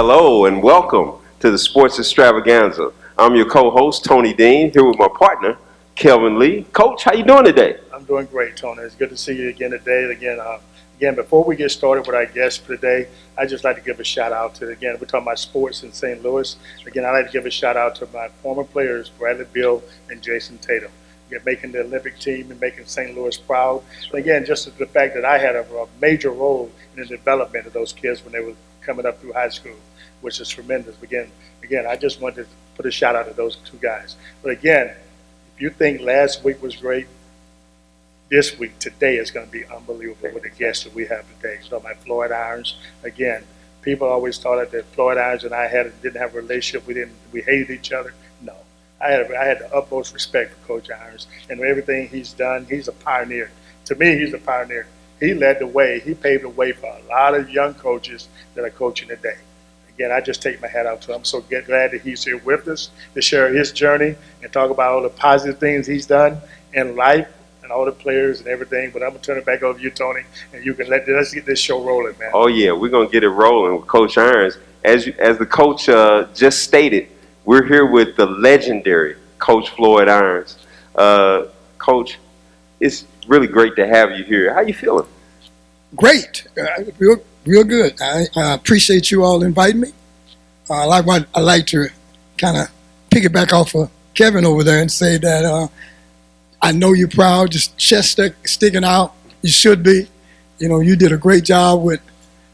Hello and welcome to the Sports Extravaganza. I'm your co-host, Tony Dean, here with my partner, Kelvin Lee. Coach, how you doing today? I'm doing great, Tony. It's good to see you again today. Again, before we get started with our guest for today, I'd just like to give a shout out to, again, we're talking about sports in St. Louis. Again, I'd like to give a shout out to my former players, Bradley Beal and Jason Tatum. Again, making the Olympic team and making St. Louis proud. And again, just the fact that I had a major role in the development of those kids when they were coming up through high school, which is tremendous. Again, I just wanted to put a shout out to those two guys. But again, if you think last week was great, this week, today is going to be unbelievable with the guests that we have today. So my Floyd Irons, again, people always thought that Floyd Irons and I didn't have a relationship. We hated each other. No, I had the utmost respect for Coach Irons and everything he's done. He's a pioneer. To me, he's a pioneer. He led the way. He paved the way for a lot of young coaches that are coaching today. Again, I just take my hat out to him. I'm so glad that he's here with us to share his journey and talk about all the positive things he's done in life and all the players and everything. But I'm going to turn it back over to you, Tony, and you can let's get this show rolling, man. Oh, yeah, we're going to get it rolling with Coach Irons. As the coach just stated, we're here with the legendary Coach Floyd Irons. Coach, it's really great to have you here. How you feeling? Great. Real good. I appreciate you all inviting me. I like to kind of piggyback off of Kevin over there and say that I know you're proud, just chest sticking out. You should be. You know, you did a great job with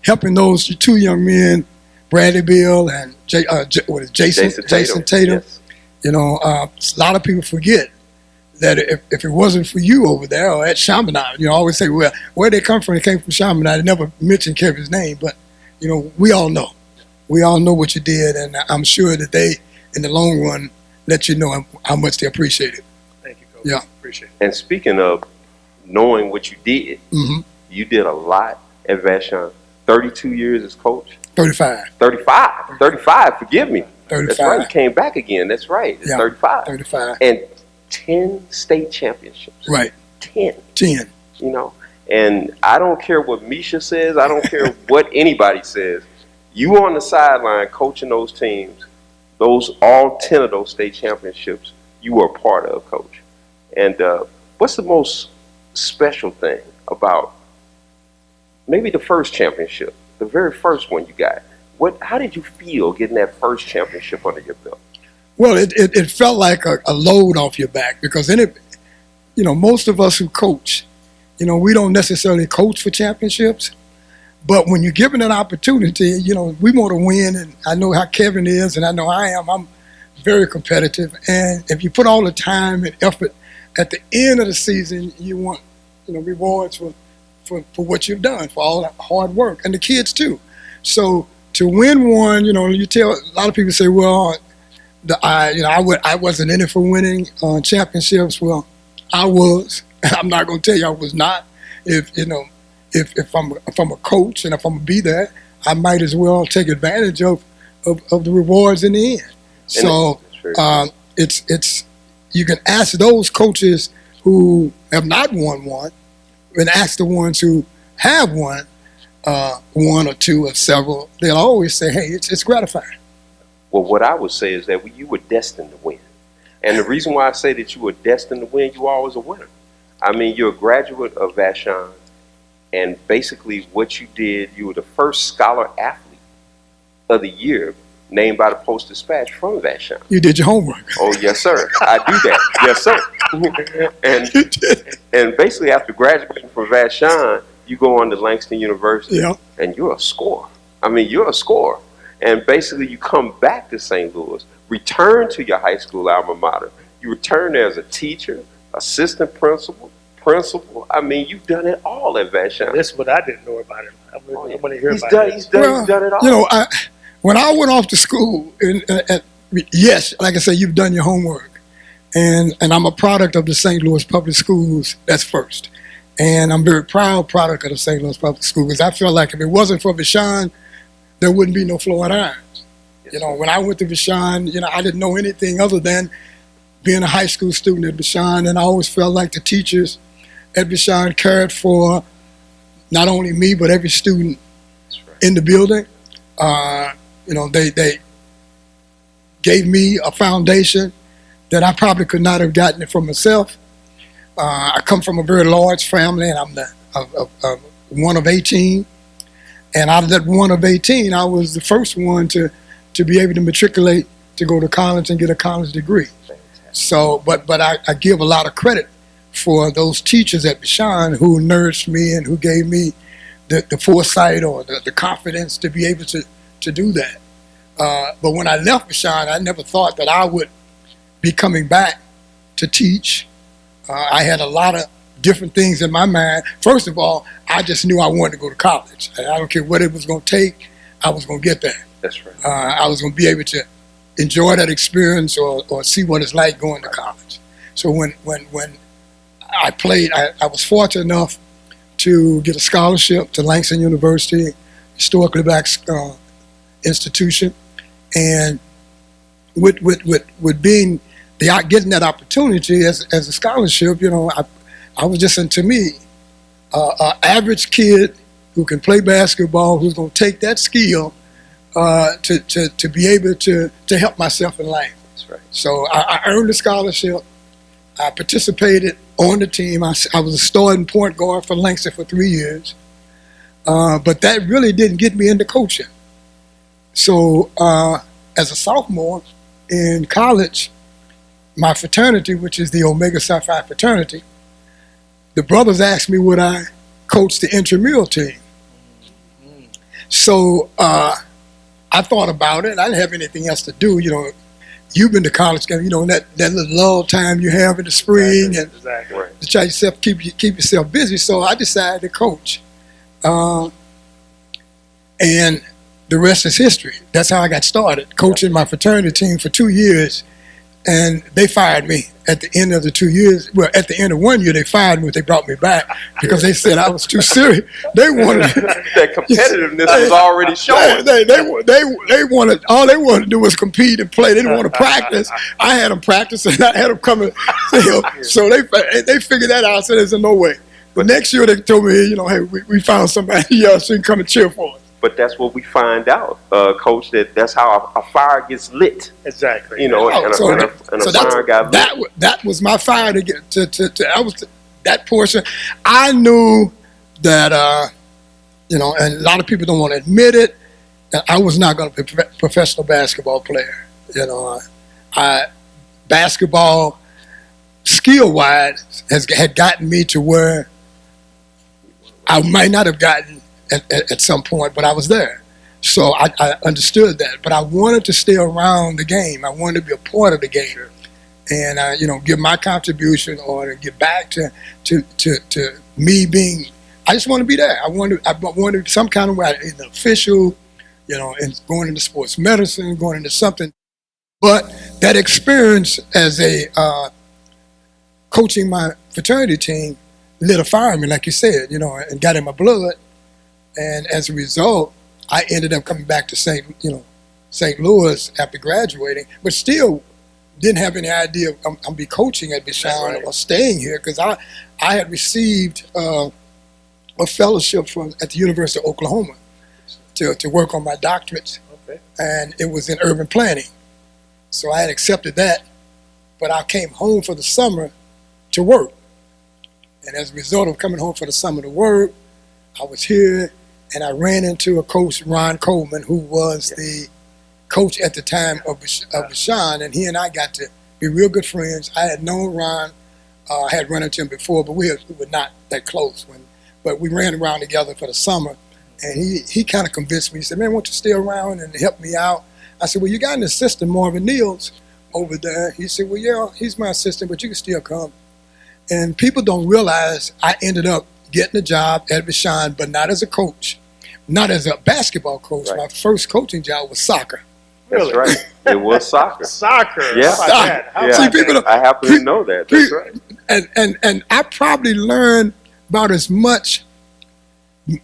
helping those two young men, Bradley Beal and Jason Tatum. Yes. You know, a lot of people forget that if it wasn't for you over there or at Chaminade, you know, I always say, well, where they come from, they came from Chaminade. I never mentioned Kevin's name, but, you know, we all know. We all know what you did, and I'm sure that they, in the long run, let you know how much they appreciate it. Thank you, Coach. Yeah. Appreciate it. And speaking of knowing what you did, you did a lot at Vashon. 32 years as coach. 35. 35, forgive me. 35. That's right, you came back again. That's right, it's 35. 35. And 10 state championships. Right. 10. You know, and I don't care what Misha says. I don't care what anybody says. You on the sideline coaching those teams, all 10 of those state championships, you were a part of, Coach. And what's the most special thing about maybe the first championship, the very first one you got? How did you feel getting that first championship under your belt? Well, it felt like a load off your back because then you know, most of us who coach, you know, we don't necessarily coach for championships, but when you're given an opportunity, you know, we want to win, and I know how Kevin is, and I know I am. I'm very competitive, and if you put all the time and effort at the end of the season, you want, you know, rewards for what you've done, for all that hard work, and the kids too. So to win one, you know, you tell a lot of people say, well, I wasn't in it for winning championships. Well, I was. I'm not going to tell you I was not. If I'm a coach and if I'm going to be there, I might as well take advantage of the rewards in the end. So it's you can ask those coaches who have not won one, and ask the ones who have won one or two or several. They'll always say, "Hey, it's gratifying." Well, what I would say is that you were destined to win. And the reason why I say that you were destined to win, you were always a winner. I mean, you're a graduate of Vashon, and basically what you did, you were the first scholar athlete of the year named by the Post-Dispatch from Vashon. You did your homework. Oh, yes, sir. I do that. Yes, sir. and basically after graduating from Vashon, you go on to Langston University, and you're a scorer. I mean, you're a scorer. And basically you come back to St. Louis, return to your high school alma mater. You return there as a teacher, assistant principal. I mean, you've done it all at Vashon. That's what I didn't know about him. I want to hear about it. He's done it all. You know, when I went off to school, yes, like I said, you've done your homework. And I'm a product of the St. Louis Public Schools. That's first. And I'm very proud product of the St. Louis Public Schools because I feel like if it wasn't for Vashon, there wouldn't be no Floyd Irons. Yes, you know, when I went to Vashon, you know, I didn't know anything other than being a high school student at Vashon, and I always felt like the teachers at Vashon cared for not only me, but every student in the building. They gave me a foundation that I probably could not have gotten it for myself. I come from a very large family, and I'm the one of 18. And out of that one of 18, I was the first one to be able to matriculate to go to college and get a college degree. So, but I give a lot of credit for those teachers at Vashon who nourished me and who gave me the foresight or the confidence to be able to do that. But when I left Vashon, I never thought that I would be coming back to teach. I had a lot of different things in my mind. First of all, I just knew I wanted to go to college. I don't care what it was going to take, I was going to get there. That's right. I was going to be able to enjoy that experience or see what it's like going to college. So when I played, I was fortunate enough to get a scholarship to Langston University, historically black institution, and with being getting that opportunity as a scholarship, I was just, to me, an average kid who can play basketball, who's going to take that skill to be able to help myself in life. That's right. So I earned a scholarship. I participated on the team. I was a starting point guard for Langston for 3 years. But that really didn't get me into coaching. So as a sophomore in college, my fraternity, which is the Omega Psi Phi fraternity, the brothers asked me would I coach the intramural team. So I thought about it. I didn't have anything else to do. You've been to college, that little lull time you have in the spring, exactly. And to try yourself keep yourself busy. So I decided to coach, and the rest is history. That's how I got started, coaching my fraternity team for 2 years, and they fired me at the end of the 2 years. Well, at the end of 1 year, they fired me, but they brought me back because they said I was too serious. They wanted that competitiveness was already showing. They wanted, all they wanted to do was compete and play. They didn't want to practice. I had them practice, and I had them coming. So they figured that out. I said, "There's no way." But next year, they told me, "Hey, we found somebody else who can come and cheer for us." But that's what we find out, Coach. That's how a fire gets lit. Exactly. And a fire got lit. That was my fire to get to that portion. I knew that and a lot of people don't want to admit it, that I was not going to be a professional basketball player. Basketball skill-wise had gotten me to where I might not have gotten at some point, but I was there. So I understood that. But I wanted to stay around the game. I wanted to be a part of the game. And, give my contribution or to get back to me being, I just want to be there. I wanted some kind of way, an official, and going into sports medicine, going into something. But that experience as a coaching my fraternity team lit a fire in me, like you said, and got in my blood. And as a result, I ended up coming back to St. Louis after graduating, but still didn't have any idea I'm be coaching at Vashon or staying here, because I had received a fellowship at the University of Oklahoma to work on my doctorate, and it was in urban planning. So I had accepted that, but I came home for the summer to work. And as a result of coming home for the summer to work, I was here, and I ran into a coach, Ron Coleman, who was the coach at the time of Vashon, and he and I got to be real good friends. I had known Ron, I had run into him before, but we were not that close. But we ran around together for the summer, and he kind of convinced me. He said, "Man, won't you stay around and help me out?" I said, "Well, you got an assistant, Marvin Niels, over there." He said, "Well, yeah, he's my assistant, but you can still come." And people don't realize I ended up getting a job at Vashon, but not as a coach, not as a basketball coach. Right. My first coaching job was soccer. That's right. It was soccer. Soccer. Yeah. See, people I happen to know that. That's right. And I probably learned about as much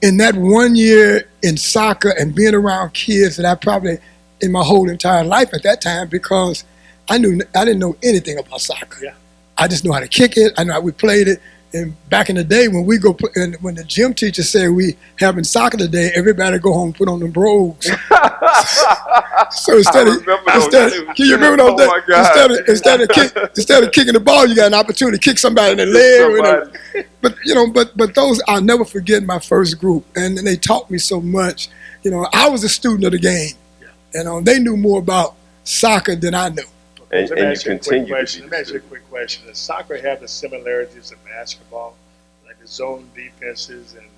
in that 1 year in soccer and being around kids that I probably in my whole entire life at that time, because I didn't know anything about soccer. Yeah. I just knew how to kick it. I know how we played it. And back in the day when we go, and when the gym teacher said we having soccer today, everybody go home and put on them brogues. So can you remember those days? Instead of kicking the ball, you got an opportunity to kick somebody in the leg. But those, I'll never forget my first group, and they taught me so much. I was a student of the game, and they knew more about soccer than I knew. And you continue. Let me ask you a quick question. Does soccer have the similarities of basketball, like the zone defenses? And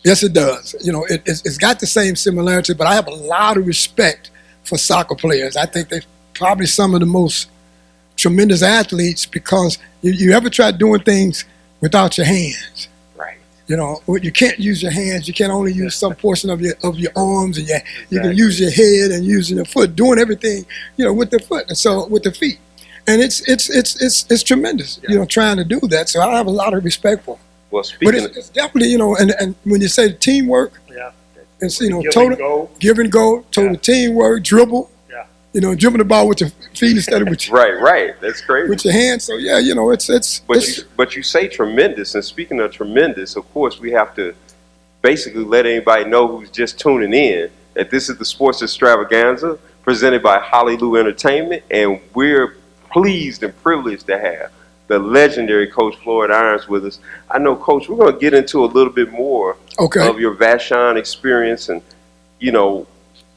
yes, it does. It's got the same similarity, but I have a lot of respect for soccer players. I think they're probably some of the most tremendous athletes because you ever try doing things without your hands. Right. You can't use your hands. You can only use some portion of your arms, and you can use your head and using your foot, doing everything, with the foot and so with the feet. And it's tremendous, trying to do that. So I have a lot of respect for them. Well, but it's definitely, and when you say teamwork, it's total give and go, total teamwork, dribble. Dribbling the ball with your feet instead of with your, right. That's crazy. with your hands. So it's. But you say tremendous, and speaking of tremendous, of course we have to basically let anybody know who's just tuning in that this is the Sports Extravaganza presented by Hollywood Entertainment, and we're pleased and privileged to have the legendary Coach Floyd Irons with us. I know, Coach, we're going to get into a little bit more of your Vashon experience and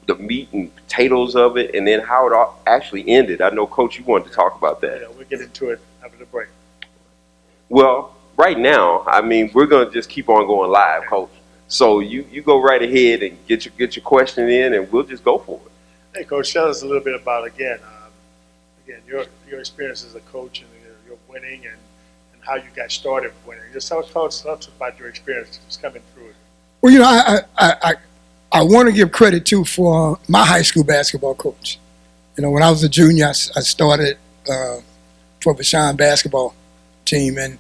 the meat and potatoes of it, and then how it all actually ended. I know, Coach, you wanted to talk about that. Yeah, we'll get into it after the break. Well, right now, we're going to just keep on going live, Coach. So you go right ahead and get your question in, and we'll just go for it. Hey, Coach, tell us a little bit about, again, your experience as a coach and your winning and how you got started winning. Just tell us about your experience just coming through it. Well, I want to give credit too for my high school basketball coach. When I was a junior, I started for Vashon basketball team, and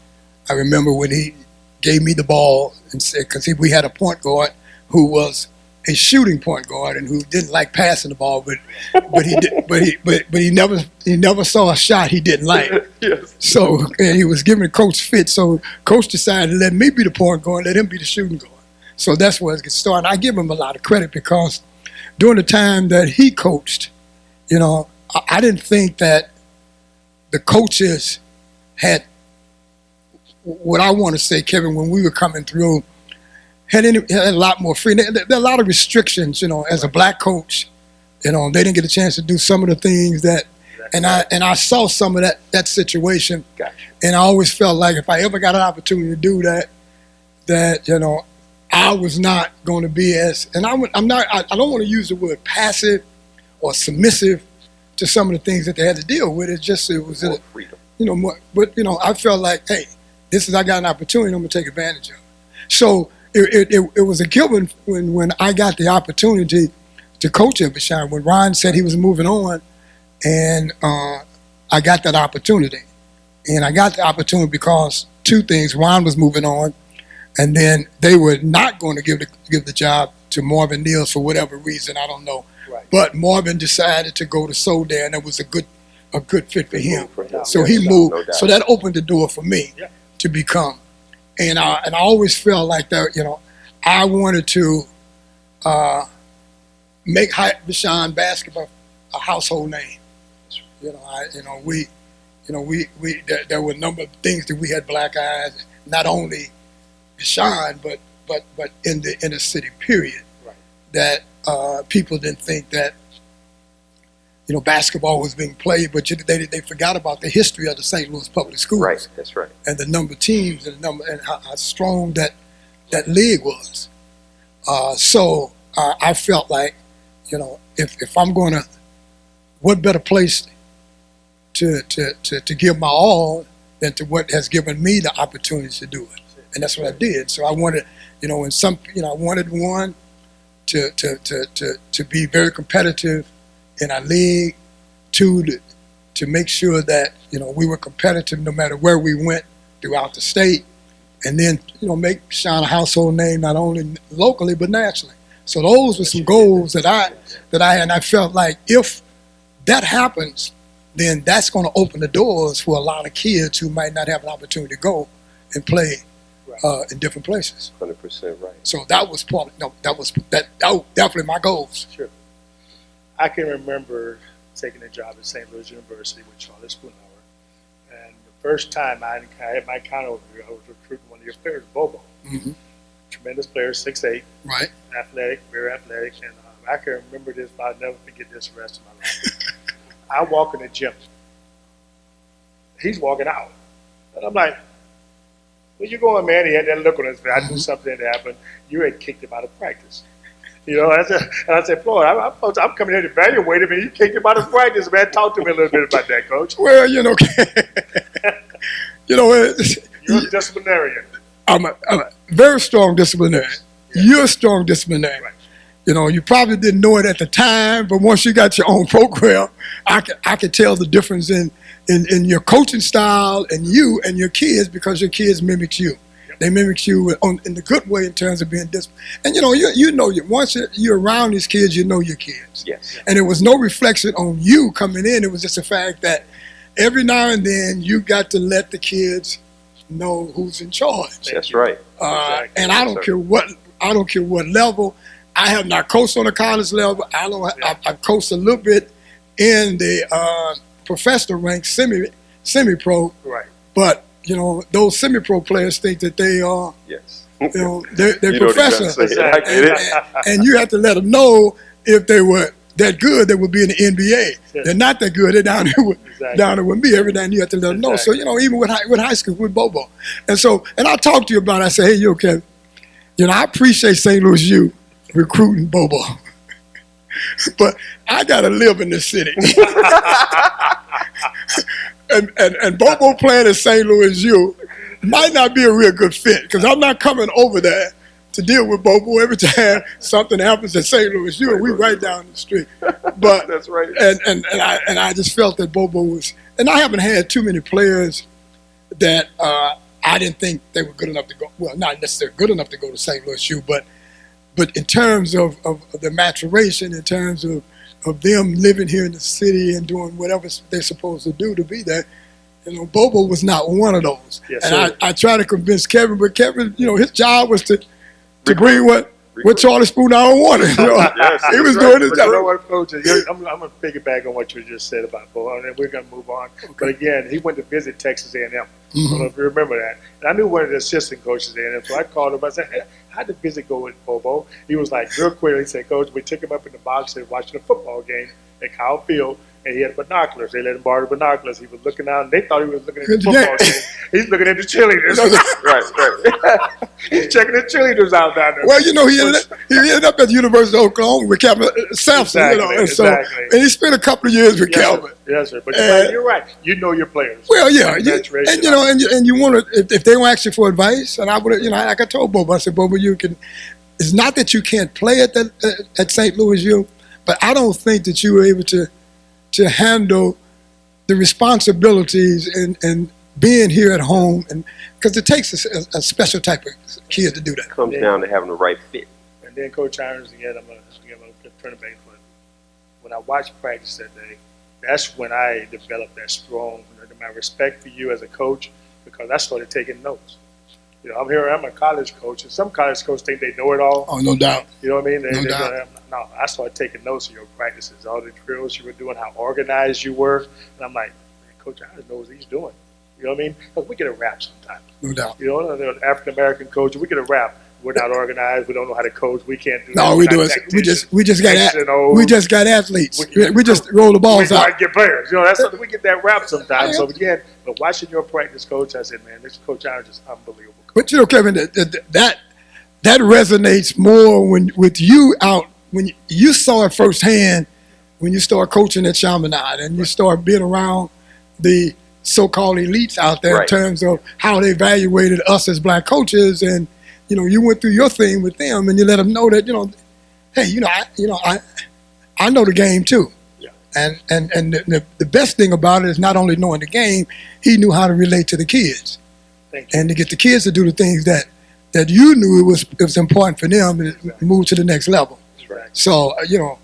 I remember when he gave me the ball and said, because we had a point guard who was a shooting point guard and who didn't like passing the ball, but he never saw a shot he didn't like. Yes. So and he was giving Coach fit. So Coach decided to let me be the point guard, let him be the shooting guard. So that's where it gets started. I give him a lot of credit because during the time that he coached, I didn't think that the coaches had what I want to say, Kevin, when we were coming through, had a lot more freedom. There are a lot of restrictions, as a black coach. They didn't get a chance to do some of the things that, and I saw some of that situation. Gotcha. And I always felt like if I ever got an opportunity to do that, I was not going to be as, and I don't want to use the word passive or submissive to some of the things that they had to deal with. It was more freedom. More, but I felt like, hey, I got an opportunity, I'm going to take advantage of it. So it was a given when I got the opportunity to coach at Vashon, when Ron said he was moving on, and I got that opportunity. And I got the opportunity because two things. Ron was moving on, and then they were not going to give the job to Marvin Neals for whatever reason, I don't know. Right. But Marvin decided to go to Soda, and it was a good fit for him. So Yes, he moved. no doubt. So that opened the door for me to become. And I always felt like that. I wanted to make Vashon basketball a household name. There were a number of things that we had black eyes, not only Vashon, but in the inner city period, that people didn't think that basketball was being played, but they forgot about the history of the St. Louis public schools. Right, that's right. And the number of teams and how strong that league was. So I felt like, if I'm going to, what better place to give my all than to what has given me the opportunity to do it. And that's what I did. So I wanted, I wanted one to be very competitive in our league, two, to make sure that, we were competitive no matter where we went throughout the state, and then, make Vashon a household name not only locally but nationally. So those were some goals that I had, and I felt like if that happens, then that's going to open the doors for a lot of kids who might not have an opportunity to go and play Right. in different places. 100% right. So that was part. That was definitely my goals. Sure. I can remember taking a job at St. Louis University with Charlie Spoonhour, and the first time I had my account over here, I was recruiting one of your players, Bobo. Mm-hmm. Tremendous player, 6'8", Right. athletic, very athletic, and I can remember this, but I'll never forget this the rest of my life. I walk in the gym. He's walking out, and I'm like, "Where you going, man?" He had that look on his face. I knew something had happened. You had kicked him out of practice. You know, I said, Floyd, I'm coming here to evaluate him, and you kicked him out of practice, man. Talk to me a little bit about that, Coach. Well, you know, You're a disciplinarian. I'm a very strong disciplinarian. Yeah. You're a strong disciplinarian. Right. You know, you probably didn't know it at the time, but once you got your own program, I could tell the difference in your coaching style and you and your kids, because your kids mimic you. Yep. They mimic you in the good way in terms of being disciplined. And you know, once you're around these kids, you know your kids. Yes. And it was no reflection on you coming in. It was just the fact that every now and then you got to let the kids know who's in charge. That's right. Exactly. And I don't care what level. I have not coached on a college level. I've coached a little bit in the professional ranks, semi-pro. Right. But you know, those semi-pro players think that they are, Yes. you know, they're You know what you're trying to professionals, say. I get it. and you have to let them know if they were that good, they would be in the NBA. Yeah. They're not that good. They're down there with, Exactly. down there with me every day, and you have to let them know. So, Exactly. you know, even with high school, with Bobo. And I talked to you about it. I said, hey, you okay? You know, I appreciate St. Louis U recruiting Bobo. But I got to live in this city. and Bobo playing at St. Louis U might not be a real good fit, because I'm not coming over there to deal with Bobo every time something happens at St. Louis U. We right down the street. But That's right. and I just felt that Bobo was, and I haven't had too many players that I didn't think they were good enough to go. Well, not necessarily good enough to go to St. Louis U, but in terms of the maturation, in terms of them living here in the city and doing whatever they're supposed to do to be there, you know, Bobo was not one of those. Yes, and sir. I tried to convince Kevin, but Kevin, you know, his job was to bring what Charlie Spoonhour wanted. You know? Yes, He was right. doing his But you know job. what, Coach? I'm going to piggyback on what you just said about Bo, and then we're going to move on. But again, he went to visit Texas A&M. I don't know if you remember that. And I knew one of the assistant coaches at A&M, so I called him. I said, hey, how'd the visit go with Bobo? He was like, real quick, he said, Coach, we took him up in the box and watching a football game at Kyle Field, and he had binoculars. They let him borrow the binoculars. He was looking out, and they thought he was looking at the football game. He's looking at the cheerleaders. Right. He's checking the cheerleaders out down there. Well, you know, he ended up at the University of Oklahoma with Calvin Sampson, you know, and Exactly. and he spent a couple of years with Yes, Calvin. sir. Yes, sir. But And- you're right. You know your players. Well, yeah, Maturation. and you know, and you want to, if they want to ask you for advice, and I would, you know, like I told Bobo, I said, Bobo, you can. It's not that you can't play at St. Louis U, but I don't think that you were able to handle the responsibilities and being here at home, and because it takes a special type of kid to do that. Comes down to having the right fit. And then Coach Irons, again, I'm going to turn it back. But when I watched practice that day, that's when I developed that strong, my respect for you as a coach, because I started taking notes. You know, I'm a college coach, and some college coaches think they know it all. Oh, no doubt. You know what I mean? No doubt. No, I started taking notes of your practices, all the drills you were doing, how organized you were. And I'm like, man, Coach Irons knows what he's doing. You know what I mean? Because we get a rap sometimes. No doubt. You know, the African-American coach, we get a rap. We're not organized. We don't know how to coach. We can't do that. No, We're we not do it. tacticians. We just got X and O's. we just got athletes. We- We just roll the We balls out. might get players. You know, that's something we get that rap sometimes. So again, but watching your practice, Coach, I said, man, this Coach Irons is unbelievable. But you know, Kevin, that resonates more with you out when you saw it firsthand when you start coaching at Chaminade and you start being around the so-called elites out there in Right. terms of how they evaluated us as black coaches, and you know, you went through your thing with them and you let them know that, you know, hey, I know the game too. Yeah. And the best thing about it is not only knowing the game, he knew how to relate to the kids. Thank you. And to get the kids to do the things that you knew it was important for them to move to the next level. That's right. So you know,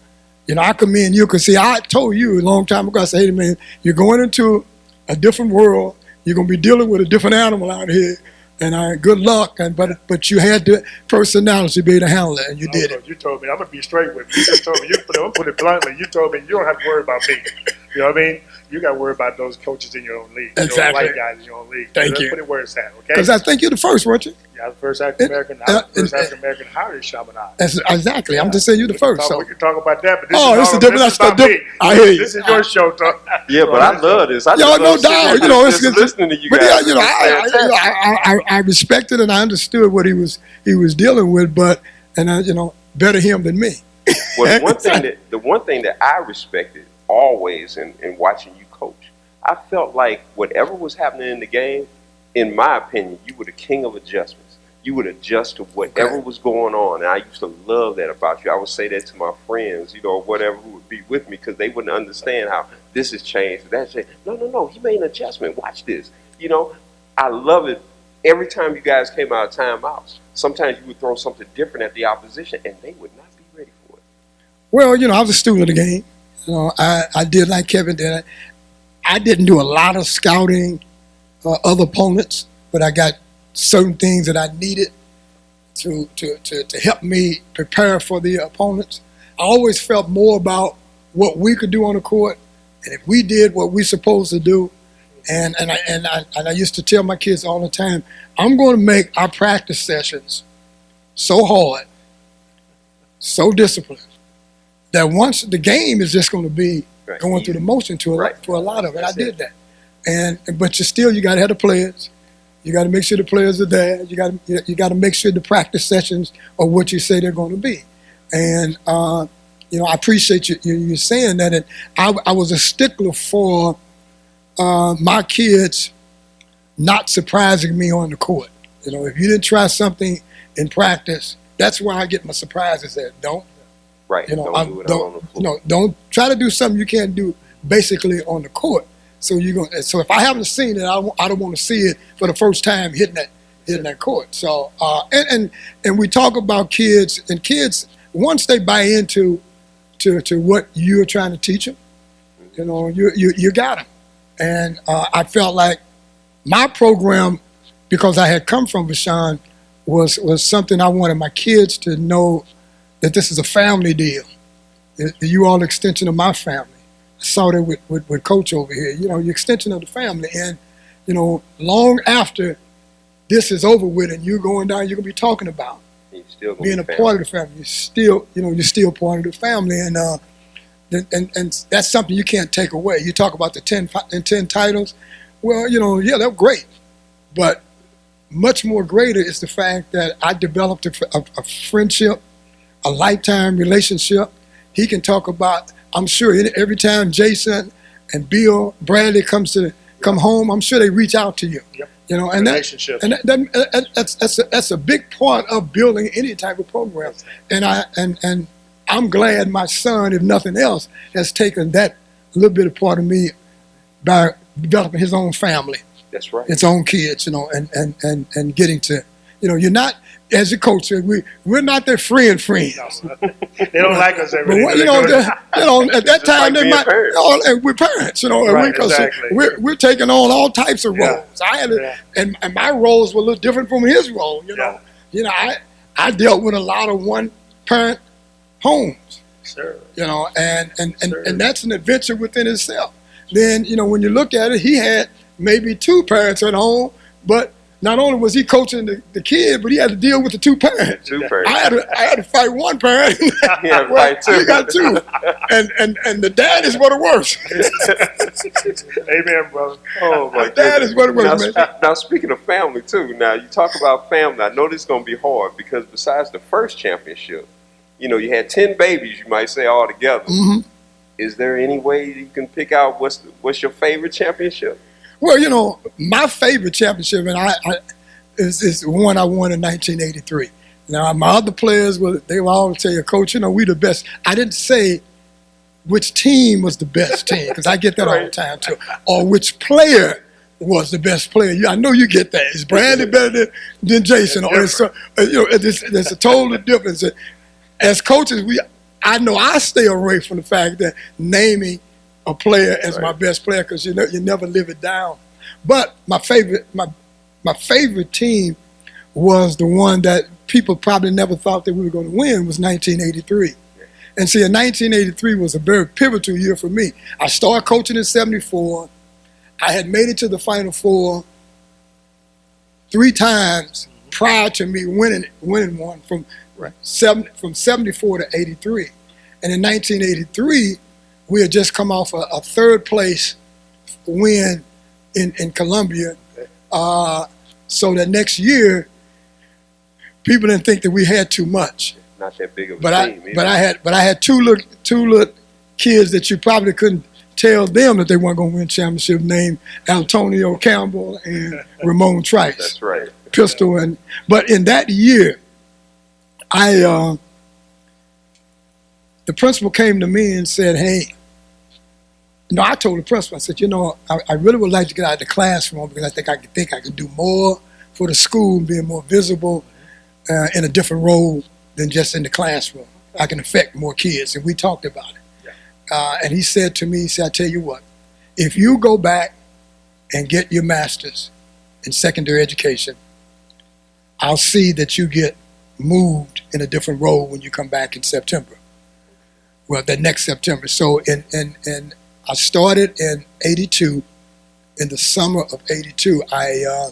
I commend you, because see, I told you a long time ago, I said, hey man, you're going into a different world. You're gonna be dealing with a different animal out here. and good luck, but you had the personality to be able to handle it, and you did it. You told me, I'm gonna be straight with you. You just told me, I'm gonna put it bluntly. You told me you don't have to worry about me. You know what I mean? You got to worry about those coaches in your own league. Exactly. Your white guys in your own league. Thank you. Put it where it's at, okay? Because I think you're the first, weren't you? Yeah, the first African American. First African American hired at Chaminade. Exactly. I'm just saying you're the first. We can talk about that, but this is different. This is not me. I hear you. This is your show, Tom. Yeah, but I love this. I no just doubt. just listening to you but guys. I respected and I understood what he was dealing with, but better him than me. Well, the one thing that I respected always in watching you coach, I felt like whatever was happening in the game, in my opinion, you were the king of adjustments. You would adjust to whatever was going on, and I used to love that about you. I would say that to my friends, whatever, who would be with me, because they wouldn't understand how this has changed, that's changed. No, he made an adjustment. Watch this. I love it. Every time you guys came out of timeouts, sometimes you would throw something different at the opposition, and they would not be ready for it. Well, I was a student of the game. I did like Kevin did. I didn't do a lot of scouting other opponents, but I got certain things that I needed to help me prepare for the opponents. I always felt more about what we could do on the court, and if we did what we're supposed to do, and I used to tell my kids all the time, I'm going to make our practice sessions so hard, so disciplined, that once the game is just going to be going through the motion for a lot of it. I did that, but you got to have the players. You got to make sure the players are there. You got to make sure the practice sessions are what you say they're going to be. And I appreciate you saying that. And I was a stickler for my kids not surprising me on the court. If you didn't try something in practice, that's where I get my surprises at. Don't do it on the floor. Don't try to do something you can't do basically on the court. So if I haven't seen it, I don't want to see it for the first time hitting that court. So and we talk about kids, and kids, once they buy into what you're trying to teach them, you got them. And I felt like my program, because I had come from Vashon, was something I wanted my kids to know, that this is a family deal. You all extension of my family. I saw that with Coach over here. You're extension of the family. And, long after this is over with and you're going down, you're going to be talking about being a part of the family. You're still part of the family. And that's something you can't take away. You talk about the 10 titles. Well, they're great. But much more greater is the fact that I developed a friendship, a lifetime relationship. He can talk about, I'm sure every time Jason and Bill Bradley come home, I'm sure they reach out to you. Yep. And relationships. That's a big part of building any type of program. And I'm glad my son, if nothing else, has taken that little bit of part of me by developing his own family. That's right. His own kids, and getting to, you're not, as a coach, we're not their friends. No, they don't like us every day. But, at that time, they might, we're parents, exactly. we're taking on all types of roles. And my roles were a little different from his role, I dealt with a lot of one-parent homes, sure. And that's an adventure within itself. Then, when you look at it, he had maybe two parents at home, but not only was he coaching the kid, but he had to deal with the two parents. I had to fight one parent. Fight two. You got two. And the dad is what it worse. Amen, brother. Oh, my God. Dad is what it worse, man. Now, speaking of family, too, now you talk about family. I know this is going to be hard because besides the first championship, you had 10 babies, you might say, all together. Mm-hmm. Is there any way you can pick out what's your favorite championship? Well, my favorite championship, and is one I won in 1983. Now, my other players, they will all tell you, Coach, we the best. I didn't say which team was the best team, because I get that all the time, too. Or which player was the best player. I know you get that. Is Brandon better than Jason? Or there's a total difference. As coaches, I know I stay away from the fact that naming a player as my best player, because you never live it down. But my my favorite team was the one that people probably never thought that we were going to win, was 1983. And see, in 1983 was a very pivotal year for me. I started coaching in 74. I had made it to the Final Four 3 times prior to me winning one from 74 to 83. And in 1983, we had just come off a third place win in Columbia. So that next year, people didn't think that we had too much. Not that big of a team. But I had two little kids that you probably couldn't tell them that they weren't going to win championship, named Antonio Campbell and Ramon Trice. That's right. Pistol. But in that year, the principal came to me and said, hey, no, I told the principal, I said, I really would like to get out of the classroom because I think I can do more for the school, being more visible in a different role than just in the classroom. I can affect more kids, and we talked about it. And he said to me, I tell you what, if you go back and get your master's in secondary education, I'll see that you get moved in a different role when you come back in September. Well, the next September. So I started in 82. In the summer of 82, I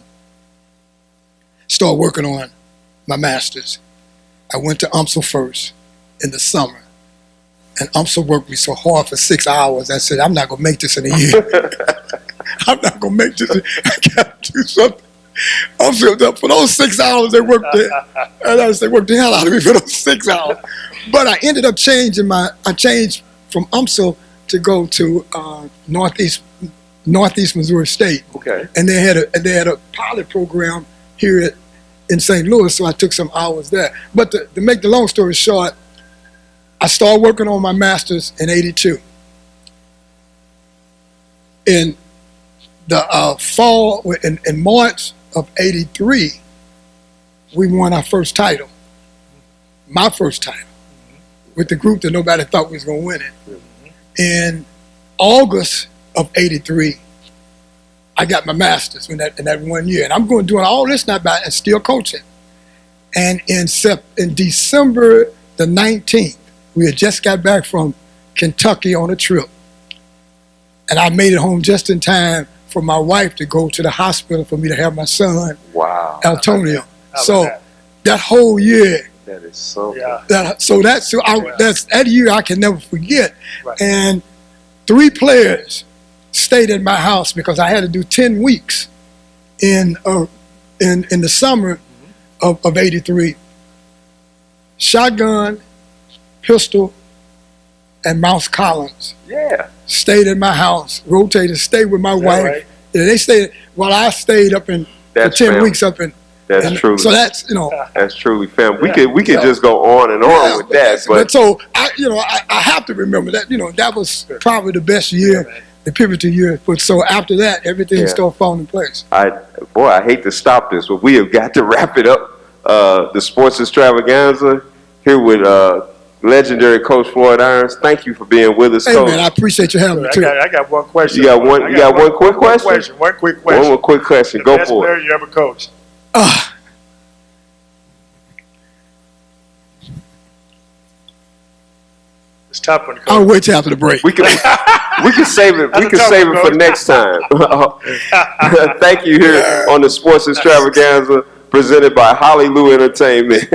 started working on my master's. I went to UMSL first in the summer. And UMSL worked me so hard for 6 hours. I said, I'm not going to make this in a year. I'm not going to make this. I got to do something. UMSL, for those 6 hours, they worked they worked the hell out of me for those 6 hours. But I ended up changing I changed from UMSL to go to Northeast Missouri State. Okay. And they had a pilot program here in St. Louis, so I took some hours there. But to make the long story short, I started working on my master's in 82. In the fall, in March of 83, we won our first title. My first title, with the group that nobody thought we was going to win it. In August of 83, I got my master's in that 1 year. And I'm going doing all this now and still coaching. And in December the 19th, we had just got back from Kentucky on a trip. And I made it home just in time for my wife to go to the hospital for me to have my son, Antonio. So that whole year. That is something. Yeah. That year I can never forget. Right. And 3 players stayed at my house because I had to do 10 weeks in the summer of 83. Shotgun, Pistol, and Mouse Collins. Yeah. Stayed at my house, rotated, stayed with my wife. Right? Yeah, they stayed while I stayed up for 10 weeks up in. That's true. So that's That's truly family. We could just go on and on with that. But so I have to remember that that was probably the best year, the pivotal year. But so after that, everything started falling in place. I hate to stop this, but we have got to wrap it up. The Sports Extravaganza here with legendary Coach Floyd Irons. Thank you for being with us, Coach. Hey man, I appreciate you having me too. I got one question. You got one quick question? One quick question. One more quick question. Go for it. The best player you ever coached? It's tough one. I'll wait till after the break. We can save it. We can save it for next time. Thank you here on the Sports Extravaganza presented by Hollywood Entertainment.